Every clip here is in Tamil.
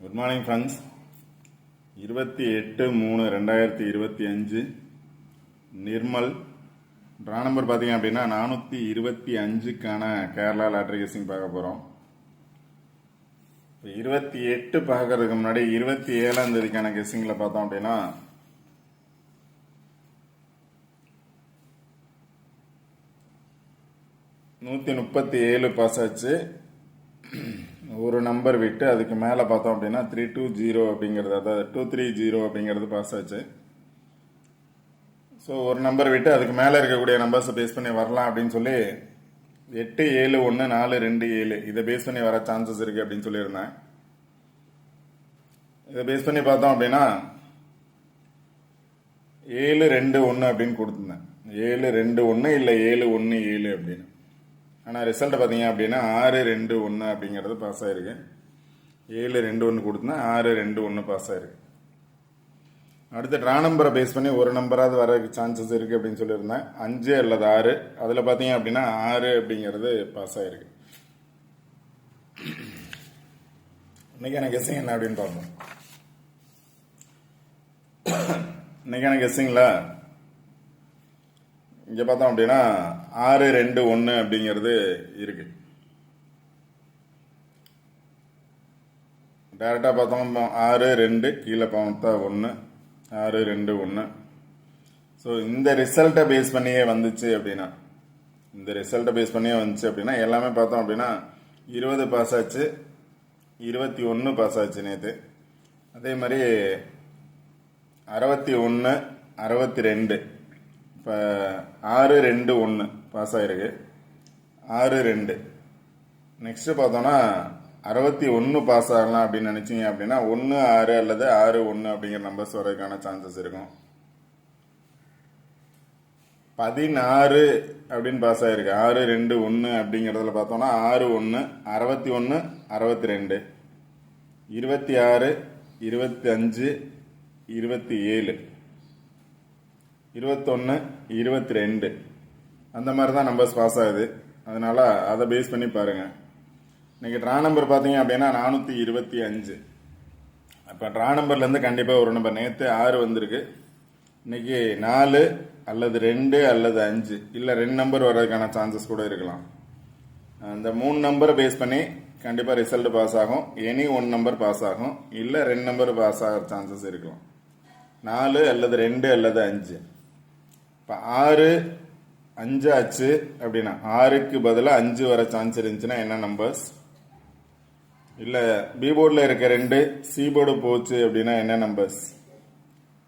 Good morning friends. 28/3/2025 Nirmal draw number பார்த்தீங்க அப்படின்னா 425க்கான கேரளா லாட்டரி கெஸ்ஸிங் பார்க்க போகிறோம். 28 பார்க்கறதுக்கு முன்னாடி 27ஆம் தேதிக்கான கெஸ்ஸிங்கில் பார்த்தோம் அப்படின்னா 137 பாஸ் ஆச்சு. ஒரு நம்பர் விட்டு அதுக்கு மேலே பார்த்தோம் அப்படின்னா 320 அப்படிங்கிறது, அதாவது 230 அப்படிங்கிறது பாஸ் ஆச்சு. ஸோ ஒரு நம்பர் விட்டு அதுக்கு மேலே இருக்கக்கூடிய நம்பர்ஸை பேஸ் பண்ணி வரலாம் அப்படின்னு சொல்லி 8, 7, 1, 4, 2, 7 இதை பேஸ் பண்ணி வர சான்சஸ் இருக்குது அப்படின்னு சொல்லியிருந்தேன். இதை பேஸ் பண்ணி பார்த்தோம் அப்படின்னா 7, 2, 1 அப்படின்னு கொடுத்துருந்தேன். 7, 2, 1 இல்லை 7, 1, 7 அப்படின்னு. ஆனால் ரிசல்ட் பார்த்தீங்க அப்படின்னா 6, 2, 1 அப்படிங்கிறது பாஸ் ஆயிருக்கு. 7, 2, 1 கொடுத்தேன், 6, 2, 1 பாஸ் ஆயிருக்கு. அடுத்து ட்ரா நம்பரை பேஸ் பண்ணி ஒரு நம்பராவது வர சான்சஸ் இருக்குது அப்படின்னு சொல்லியிருந்தேன். 5 அல்லது 6, அதில் பார்த்தீங்க அப்படின்னா 6 அப்படிங்கிறது பாஸ் ஆயிருக்கு. இன்னைக்கான கெஸ்ஸிங் என்ன அப்படின்னு பார்ப்போம். இன்னைக்கான கெஸ்ஸிங்கில் இங்கே பார்த்தோம் அப்படின்னா 6, 2, 1 அப்படிங்கிறது இருக்கு. டைரக்டாக பார்த்தோம் 6, 2 கீழே பார்த்தா 1, 6, 2, 1. ஸோ இந்த ரிசல்ட்டை பேஸ் பண்ணியே வந்துச்சு அப்படின்னா எல்லாமே பார்த்தோம் அப்படின்னா 20 பாஸ் ஆச்சு, 21 பாஸ் ஆச்சு நேற்று. அதே மாதிரி 61, 62. இப்போ 6, 2, 1 பாஸ் ஆகிருக்கு. 6, 2. நெக்ஸ்ட்டு பார்த்தோன்னா 61 பாஸ் ஆகலாம் அப்படின்னு நினச்சிங்க அப்படின்னா 1, 6 அல்லது 6, 1 அப்படிங்கிற நம்பர்ஸ் வரதுக்கான சான்சஸ் இருக்கும். 16 அப்படின்னு பாஸ் ஆகிருக்கு. 6, 2, 1 அப்படிங்கிறதுல பார்த்தோன்னா 6, 1, 61, 62, 26, 25, 27, 21, 22 அந்த மாதிரி தான் நம்பர்ஸ் பாஸ் ஆகுது. அதனால அதை பேஸ் பண்ணி பாருங்க. இன்னைக்கு ட்ரா நம்பர் பார்த்தீங்க அப்படின்னா 425. அப்போ ட்ரா நம்பர்லேருந்து கண்டிப்பாக ஒரு நம்பர், நேற்று 6 வந்திருக்கு, இன்னைக்கு 4 அல்லது 2 அல்லது 5 இல்லை 2 நம்பர் வர்றதுக்கான சான்சஸ் கூட இருக்கலாம். அந்த 3 நம்பரை பேஸ் பண்ணி கண்டிப்பாக ரிசல்ட் பாஸ் ஆகும். எனி 1 நம்பர் பாஸ் ஆகும், இல்லை 2 நம்பர் பாஸ் ஆகிற சான்சஸ் இருக்கலாம். 4 அல்லது 2 அல்லது 5. இப்போ 6, 5 ஆச்சு அப்படின்னா 6க்கு பதிலாக 5 வர சான்ஸ் இருந்துச்சுன்னா என்ன நம்பர்ஸ்? இல்லை பி போர்டில் இருக்க 2 சி போர்டு போச்சு அப்படின்னா என்ன நம்பர்ஸ்?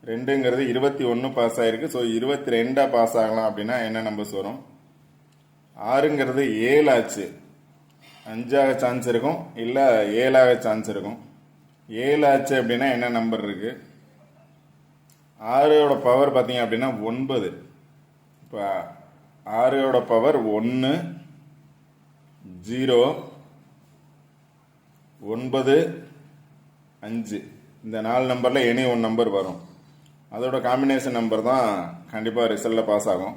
2ங்கிறது 21 பாஸ் ஆகிருக்கு. ஸோ 22 பாஸ் ஆகலாம் அப்படின்னா என்ன நம்பர்ஸ் வரும்? 6ங்கிறது 7 ஆச்சு, 5 ஆக சான்ஸ் இருக்கும், இல்லை 7 ஆக சான்ஸ் இருக்கும். 7 ஆச்சு அப்படின்னா என்ன நம்பர் இருக்குது? 6ஓட பவர் பார்த்தீங்க அப்படின்னா 9. இப்போ 6ஓட பவர் 1, 0, 9, 5 இந்த 4 நம்பரில் எனி 1 நம்பர் வரும். அதோட காம்பினேஷன் நம்பர் தான் கண்டிப்பாக ரிசல்ட்டில் பாஸ் ஆகும்.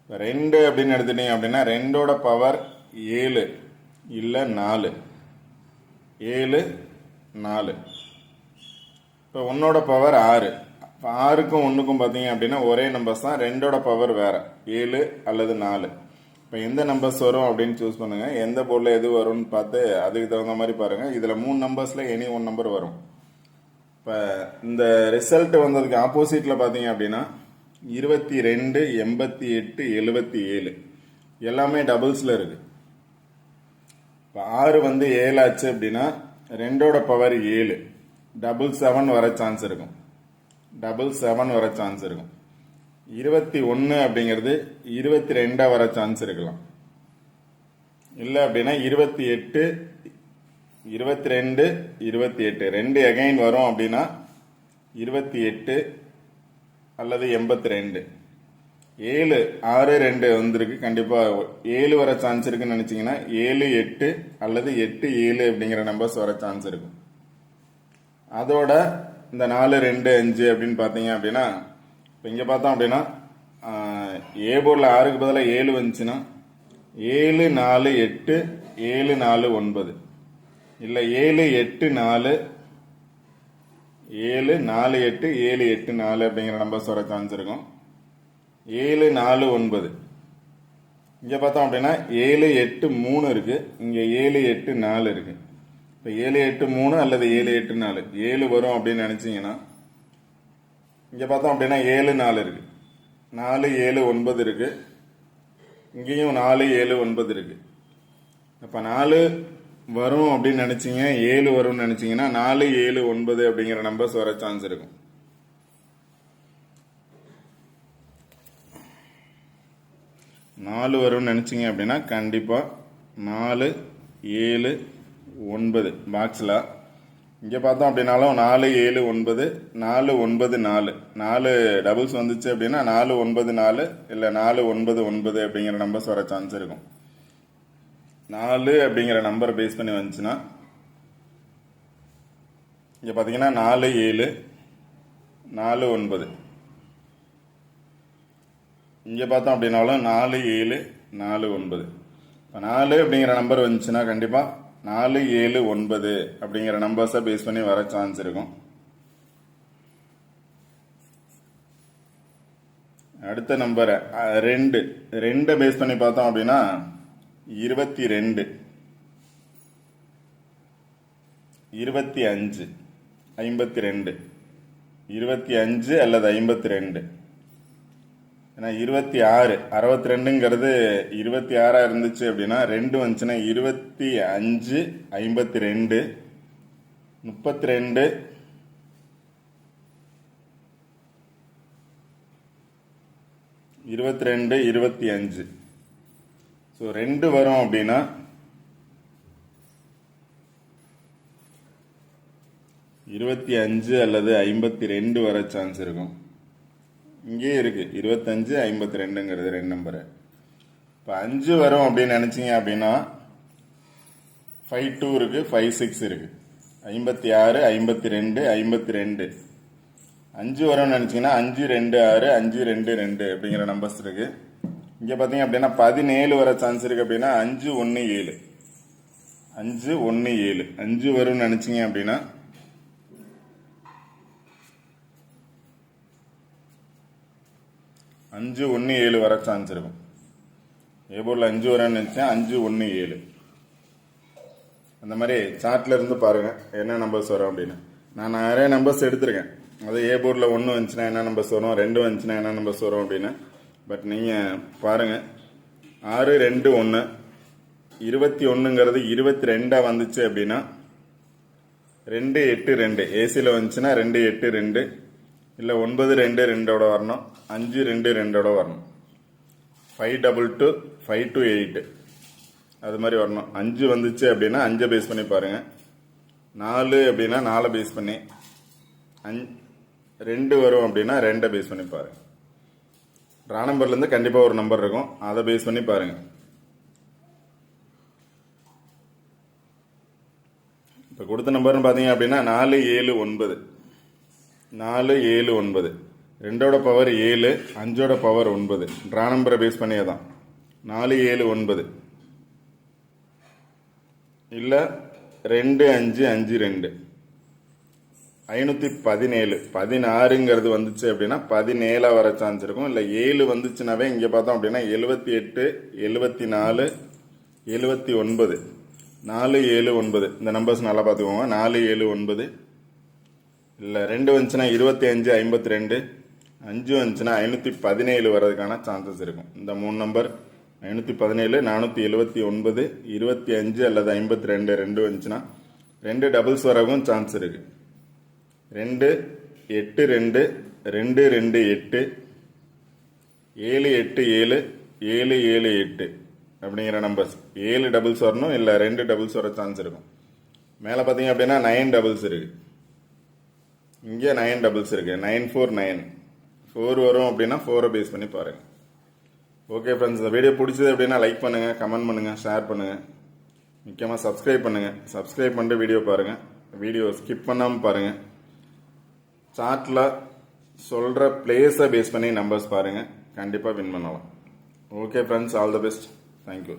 இப்போ 2 அப்படின்னு எடுத்துட்டீங்க அப்படின்னா 2ஓட பவர் 7 இல்லை 4, 7, 4. இப்போ 1ஓட பவர் 6. இப்போ 6க்கும் 1க்கும் பார்த்தீங்க அப்படின்னா ஒரே நம்பர்ஸ் தான், 2ஓட பவர் வேறு, 7 அல்லது 4. இப்போ எந்த நம்பர்ஸ் வரும் அப்படின்னு சூஸ் பண்ணுங்கள். எந்த போர்டில் எது வரும்னு பார்த்து அதுக்கு தகுந்த மாதிரி பாருங்கள். இதில் 3 நம்பர்ஸில் எனி 1 நம்பர் வரும். இப்போ இந்த ரிசல்ட் வந்ததுக்கு ஆப்போசிட்டில் பார்த்தீங்க அப்படின்னா 22, 88, 77 எல்லாமே டபுள்ஸில் இருக்குது. இப்போ 6 வந்து 7 ஆச்சு அப்படின்னா 2ஓட பவர் 7, 7 வர சான்ஸ் இருக்கும். 7 வர சான்ஸ் இருக்கும். 21 அப்படிங்கிறது 22 வர சான்ஸ் இருக்கலாம். இல்லை அப்படின்னா 28, 22, 28 2 அகைன் வரும் அப்படின்னா 28 அல்லது 82. 7, 6, 2 வந்திருக்கு, கண்டிப்பாக 7 வர சான்ஸ் இருக்குன்னு நினச்சிங்கன்னா 7, 8 அல்லது 8, 7 அப்படிங்கிற நம்பர்ஸ் வர சான்ஸ் இருக்கும். அதோட இந்த 4, 2, 5 அப்படின்னு பார்த்தீங்க அப்படின்னா இப்போ இங்கே பார்த்தோம் அப்படின்னா ஏ போர்டில் 6க்கு பதிலாக 7 வந்துச்சுன்னா 7, 4, 8, 7, 4, 9 இல்லை 7, 8, 4, 7 4 8 7 8 4 அப்படிங்கிற நம்பர்ஸ் வர சான்ஸ் இருக்கும். 7 4 9 இங்கே பார்த்தோம் அப்படின்னா 7 8 3 இருக்கு, இங்கே 7 8 4 இருக்கு. இப்போ 7 8 3 அல்லது 7 8 4 7 வரும் அப்படின்னு நினைச்சீங்கன்னா இங்கே பார்த்தோம் அப்படின்னா 7 4 இருக்கு, 4 7 9 இருக்கு, இங்கேயும் 4 7 9 இருக்கு. அப்போ 4 வரும் அப்படின்னு நினைச்சீங்க, 7 வரும்னு நினைச்சீங்கன்னா 4 7 9 அப்படிங்கிற நம்பர்ஸ் வர சான்ஸ் இருக்கும். நாலு வரும்னு நினைச்சீங்க அப்படின்னா கண்டிப்பா 4 7 9 பாக்ஸ்ல இங்க பார்த்தோம் அப்படின்னாலும் 4 7 9 4 9 4 4 டபுள்ஸ் வந்துச்சு அப்படின்னா 4 9 4 இல்ல 4 9 9 அப்படிங்கிற நம்பர்ஸ் வர சான்ஸ் இருக்கும். 4 அப்படிங்கிற நம்பர் பேஸ் பண்ணி வந்துச்சுன்னா இங்க பாத்தீங்கன்னா 4 7 4 9 இங்க பார்த்தோம் அப்படின்னாலும் 4 7 4 9. 4 அப்படிங்கிற நம்பர் வந்துச்சுன்னா கண்டிப்பா 4 7 9 அப்படிங்கிற நம்பர்ஸை பேஸ் பண்ணி வர சான்ஸ் இருக்கும். அடுத்த நம்பர் 2 பேஸ் பண்ணி பார்த்தோம் அப்படின்னா 22 25 52 25 அல்லது 52. ஏன்னா 26 62ங்கிறது 26 இருந்துச்சு அப்படின்னா 2 வந்துச்சுன்னா 25 52 32 22 25. ஸோ 2 வரும் அப்படின்னா 25 அல்லது 52 வர சான்ஸ் இருக்கும். இங்கே இருக்கு 25 52ங்கிறது 2 நம்பரு. இப்போ 5 வரும் அப்படின்னு நினைச்சீங்க அப்படின்னா 52 இருக்கு, 56 இருக்கு, 56 52 52. 5 வரும்னு நினைச்சீங்கன்னா 5 2 6 5 2 2 அப்படிங்கிற நம்பர்ஸ் இருக்கு. இங்க பாத்தீங்க அப்படின்னா 17 வர சான்ஸ் இருக்கு அப்படின்னா 5 1 7 5 1 7 5 வரும்னு நினைச்சீங்க அப்படின்னா 5 1 7 வர சான்ஸ் இருக்கும். ஏபோர்டில் 5 வரன்னு நினைச்சேன், 5 1 7. அந்த மாதிரி சார்ட்ல இருந்து பாருங்க என்ன நம்பர்ஸ் வரும் அப்படின்னு. நான் நிறைய நம்பர்ஸ் எடுத்திருக்கேன். அது ஏபோர்டில் 1 வந்துச்சுன்னா என்ன நம்பர்ஸ் வரும், 2 வந்துச்சுன்னா என்ன நம்பர்ஸ் வரும் அப்படின்னு. பட் நீங்கள் பாருங்க 6 2 1 21ங்கிறது 22 வந்துச்சு அப்படின்னா 2 8 2 ஏசியில் வந்துச்சுன்னா 2 8 2 இல்லை 9 2 2ஓட வரணும், 5 2 2ஓட வரணும். 5 2 2 5 2 8 அது மாதிரி வரணும். 5 வந்துச்சு அப்படின்னா 5 பேஸ் பண்ணி பாருங்க. 4 அப்படின்னா 4 பேஸ் பண்ணி, 2 வரும் அப்படின்னா 2 பேஸ் பண்ணி பாருங்க. ரா நம்பர்ல இருந்து கண்டிப்பா ஒரு நம்பர் இருக்கும், அதை பேஸ் பண்ணி பாருங்க. இப்ப கொடுத்த நம்பர்னு பாத்தீங்க அப்படின்னா 4 7 9 4 7 9 2ஓட பவர் 7 5ஓட பவர் 9. ட்ரா நம்பரை பேஸ் பண்ணியே தான் 4 7 9 இல்ல 2 5 5 2 517 16ங்கிறது வந்துச்சு அப்படின்னா 17 வர சான்ஸ் இருக்கும். இல்ல 7 வந்துச்சுனாவே இங்க பார்த்தோம் அப்படின்னா 78 74 79 4 7 9 இந்த நம்பர்ஸ் நல்லா பார்த்துக்கோங்க. 4 7 9 இல்லை 2 வந்துச்சுன்னா 25 52 5 வந்துச்சுன்னா 517 வர்றதுக்கான சான்சஸ் இருக்கும். இந்த 3 நம்பர் 517 479 25 அல்லது 52 2 வந்துச்சுன்னா 2 டபுள்ஸ் வரவும் சான்ஸ் இருக்கு. 2 8 2 2 2 8 7 8 7 7 7 8 அப்படிங்கிற நம்பர்ஸ் 7 டபுள்ஸ் வரணும், இல்லை 2 டபுள்ஸ் வர சான்ஸ் இருக்கும். மேலே பார்த்தீங்க அப்படின்னா 9 டபுள்ஸ் இருக்கு, இங்கே 9 டபுள்ஸ் இருக்கு. 9 4 9 4 வரும் அப்படின்னா 4 பேஸ் பண்ணி பாருங்க. ஓகே ஃப்ரெண்ட்ஸ், இந்த வீடியோ பிடிச்சது அப்படின்னா லைக் பண்ணுங்க, கமெண்ட் பண்ணுங்க, ஷேர் பண்ணுங்க, முக்கியமாக சப்ஸ்கிரைப் பண்ணுங்க. சப்ஸ்கிரைப் பண்ணிட்டு வீடியோ பாருங்க, வீடியோ ஸ்கிப் பண்ணாமல் பாருங்க. சார்ட்ல சொல்ற பிளேஸை பேஸ் பண்ணி நம்பர்ஸ் பாருங்க, கண்டிப்பாக வின் பண்ணலாம். Okay friends, all the best, thank you.